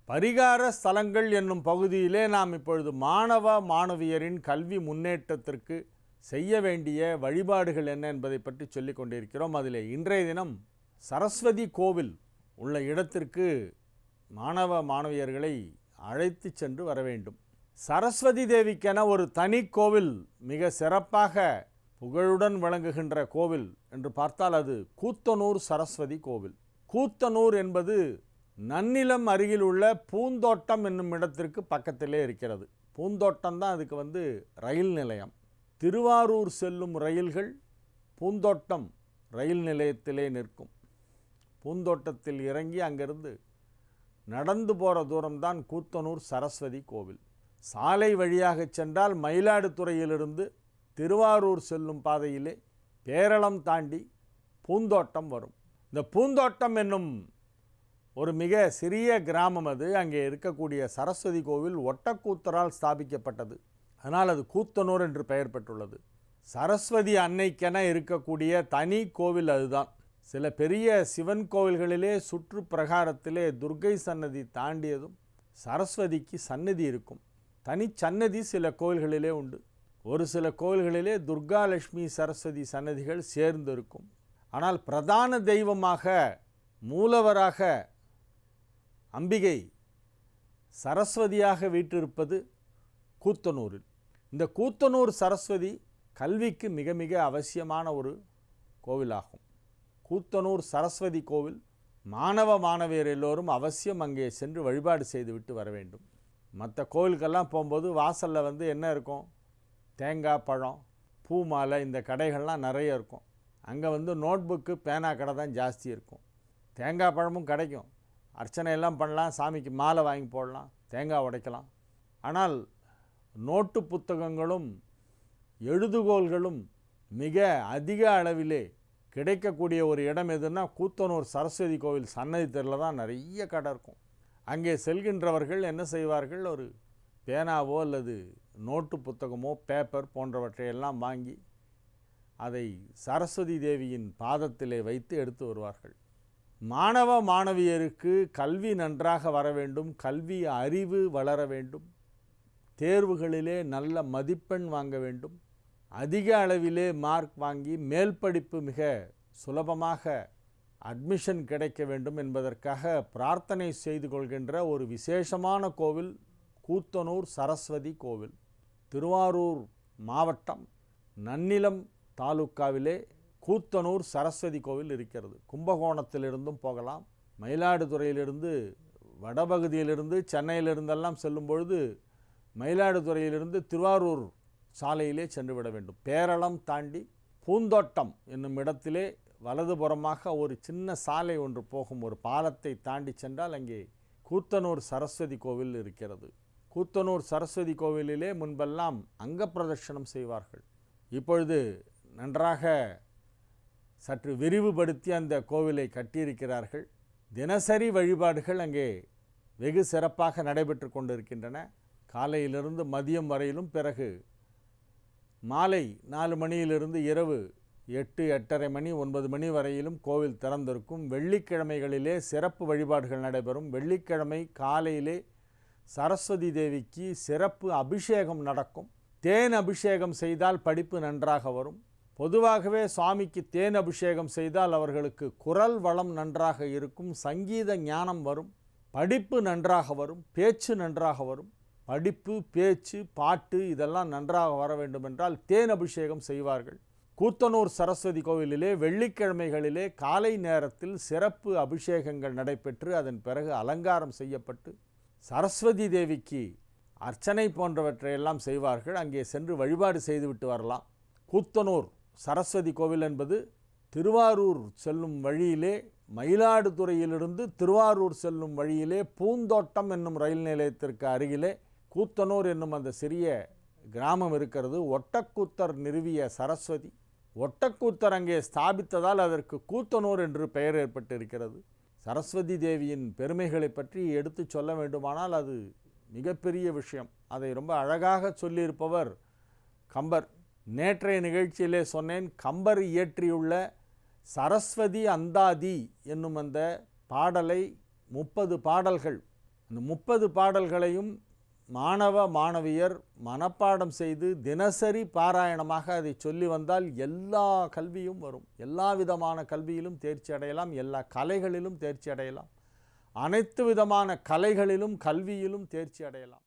பரிகார ஸ்தலங்கள் என்னும் பகுதியிலே நாம் இப்பொழுது மாணவ மாணவியரின் கல்வி முன்னேற்றத்திற்கு செய்ய வேண்டிய வழிபாடுகள் என்ன என்பதை பற்றி சொல்லிக் கொண்டிருக்கிறோம். அதில் இன்றைய தினம் சரஸ்வதி கோவில் உள்ள இடத்திற்கு மாணவ மாணவியர்களை அழைத்து சென்று வர வேண்டும். சரஸ்வதி தேவிக்கென ஒரு தனி கோவில் மிக சிறப்பாக புகழுடன் விளங்குகின்ற கோவில் என்று பார்த்தால் அது கூத்தனூர் சரஸ்வதி கோவில். கூத்தனூர் என்பது நன்னிலம் அருகில் உள்ள பூந்தோட்டம் என்னும் இடத்திற்கு பக்கத்திலே இருக்கிறது. பூந்தோட்டம் தான் அதுக்கு ரயில் நிலையம். திருவாரூர் செல்லும் ரயில்கள் பூந்தோட்டம் ரயில் நிலையத்திலே நிற்கும். பூந்தோட்டத்தில் இறங்கி அங்கிருந்து நடந்து போகிற தூரம்தான் கூத்தனூர் சரஸ்வதி கோவில். சாலை வழியாக சென்றால் மயிலாடுதுறையிலிருந்து திருவாரூர் செல்லும் பாதையிலே பேரளம் தாண்டி பூந்தோட்டம் வரும். இந்த பூந்தோட்டம் என்னும் ஒரு மிக சிறிய கிராமம் அது. அங்கே இருக்கக்கூடிய சரஸ்வதி கோவில் ஒட்டக்கூத்தரால் ஸ்தாபிக்கப்பட்டது. அதனால் அது கூத்தனூர் என்று பெயர் பெற்றுள்ளது. சரஸ்வதி அன்னைக்கென இருக்கக்கூடிய தனி கோவில் அதுதான். சில பெரிய சிவன் கோவில்களிலே சுற்று பிரகாரத்திலே துர்க்கை சன்னதி தாண்டியதும் சரஸ்வதிக்கு சன்னதி இருக்கும். தனி சன்னதி சில கோவில்களிலே உண்டு. ஒரு சில கோவில்களிலே துர்காலட்சுமி சரஸ்வதி சன்னதிகள் சேர்ந்து இருக்கும். ஆனால் பிரதான தெய்வமாக மூலவராக அம்பிகை சரஸ்வதியாக வீற்றிருப்பது கூத்தனூரில். இந்த கூத்தனூர் சரஸ்வதி கல்விக்கு மிக மிக அவசியமான ஒரு கோவிலாகும். கூத்தனூர் சரஸ்வதி கோவில் மாணவ மாணவியர் எல்லோரும் அவசியம் அங்கே சென்று வழிபாடு செய்துவிட்டு வர வேண்டும். மற்ற கோவிலுக்கெல்லாம் போகும்போது வாசலில் என்ன இருக்கும்? தேங்காய், பழம், பூ மாலை, இந்த கடைகள்லாம் நிறைய இருக்கும். அங்கே நோட்புக்கு பேனா கடை தான் ஜாஸ்தி இருக்கும். தேங்காய் பழமும் கிடைக்கும். அர்ச்சனை எல்லாம் பண்ணலாம், சாமிக்கு மாலை வாங்கி போடலாம், தேங்காய் உடைக்கலாம். ஆனால் நோட்டு புத்தகங்களும் எழுதுகோள்களும் மிக அதிக அளவிலே கிடைக்கக்கூடிய ஒரு இடம் எதுன்னா கூத்தனூர் சரஸ்வதி கோவில் சன்னதி தெருவில் தான் நிறைய கடை இருக்கும். அங்கே செல்கின்றவர்கள் என்ன செய்வார்கள்? ஒரு பேனாவோ அல்லது நோட்டு புத்தகமோ பேப்பர் போன்றவற்றையெல்லாம் வாங்கி அதை சரஸ்வதி தேவியின் பாதத்திலே வைத்து எடுத்து வருவார்கள். மாணவ மாணவியருக்கு கல்வி நன்றாக வர வேண்டும், கல்வி அறிவு வளர வேண்டும், தேர்வுகளிலே நல்ல மதிப்பெண் வாங்க வேண்டும், அதிக அளவிலே மார்க் வாங்கி மேல் படிப்பு மிக சுலபமாக அட்மிஷன் கிடைக்க வேண்டும் என்பதற்காக பிரார்த்தனை செய்து கொள்கின்ற ஒரு விசேஷமான கோவில் கூத்தனூர் சரஸ்வதி கோவில். திருவாரூர் மாவட்டம் நன்னிலம் தாலுக்காவிலே கூத்தனூர் சரஸ்வதி கோவில் இருக்கிறது. கும்பகோணத்திலிருந்தும் போகலாம். மயிலாடுதுறையிலிருந்து வடபகுதியிலிருந்து சென்னையிலிருந்தெல்லாம் செல்லும் பொழுது மயிலாடுதுறையிலிருந்து திருவாரூர் சாலையிலே சென்று விட வேண்டும். பேரளம் தாண்டி பூந்தோட்டம் என்னும் இடத்திலே வலதுபுறமாக ஒரு சின்ன சாலை ஒன்று போகும். ஒரு பாலத்தை தாண்டி சென்றால் அங்கே கூத்தனூர் சரஸ்வதி கோவில் இருக்கிறது. கூத்தனூர் சரஸ்வதி கோவிலிலே முன்பெல்லாம் அங்க பிரதட்சணம் செய்வார்கள். இப்பொழுது நன்றாக சற்று விரிவுபடுத்தி அந்த கோவிலை கட்டியிருக்கிறார்கள். தினசரி வழிபாடுகள் அங்கே வெகு சிறப்பாக நடைபெற்று கொண்டிருக்கின்றன. காலையிலிருந்து மதியம் வரையிலும், பிறகு மாலை 4 மணியிலிருந்து இரவு 8, 8:30 மணி, 9 மணி வரையிலும் கோவில் திறந்திருக்கும். வெள்ளிக்கிழமைகளிலே சிறப்பு வழிபாடுகள் நடைபெறும். வெள்ளிக்கிழமை காலையிலே சரஸ்வதி தேவிக்கு சிறப்பு அபிஷேகம் நடக்கும். தேன் அபிஷேகம் செய்தால் படிப்பு நன்றாக வரும். பொதுவாகவே சுவாமிக்கு தேன் அபிஷேகம் செய்தால் அவர்களுக்கு குரல் வளம் நன்றாக இருக்கும், சங்கீத ஞானம் வரும், படிப்பு நன்றாக வரும், பேச்சு நன்றாக வரும். படிப்பு, பேச்சு, பாட்டு இதெல்லாம் நன்றாக வர வேண்டும் என்றால் தேன் அபிஷேகம் செய்வார்கள். கூத்தனூர் சரஸ்வதி கோவிலிலே வெள்ளிக்கிழமைகளிலே காலை நேரத்தில் சிறப்பு அபிஷேகங்கள் நடைபெற்று அதன் பிறகு அலங்காரம் செய்யப்பட்டு சரஸ்வதி தேவிக்கு அர்ச்சனை போன்றவற்றையெல்லாம் செய்வார்கள். அங்கே சென்று வழிபாடு செய்துவிட்டு வரலாம். கூத்தனூர் சரஸ்வதி கோவில் என்பது திருவாரூர் செல்லும் வழியிலே, மயிலாடுதுறையிலிருந்து திருவாரூர் செல்லும் வழியிலே பூந்தோட்டம் என்னும் ரயில் நிலையத்திற்கு அருகிலே கூத்தனூர் என்னும் அந்த சிறிய கிராமம் இருக்கிறது. ஒட்டக்கூத்தர் நிறுவிய சரஸ்வதி, ஒட்டக்கூத்தர் அங்கே ஸ்தாபித்ததால் அதற்கு கூத்தனூர் என்று பெயர் ஏற்பட்டிருக்கிறது. சரஸ்வதி தேவியின் பெருமைகளை பற்றி எடுத்து சொல்ல வேண்டுமானால் அது மிகப்பெரிய விஷயம். அதை ரொம்ப அழகாக சொல்லியிருப்பவர் கம்பர். நேற்றைய நிகழ்ச்சியிலே சொன்னேன், கம்பர் இயற்றியுள்ள சரஸ்வதி அந்தாதி என்னும் அந்த பாடலை 30 பாடல்கள் அந்த 30 பாடல்களையும் மாணவ மாணவியர் மனப்பாடம் செய்து தினசரி பாராயணமாக அதை சொல்லி வந்தால் எல்லா கல்வியும் வரும். எல்லா விதமான கல்வியிலும் தேர்ச்சி அடையலாம், எல்லா கலைகளிலும் தேர்ச்சி அடையலாம், அனைத்து விதமான கலைகளிலும் கல்வியிலும் தேர்ச்சி அடையலாம்.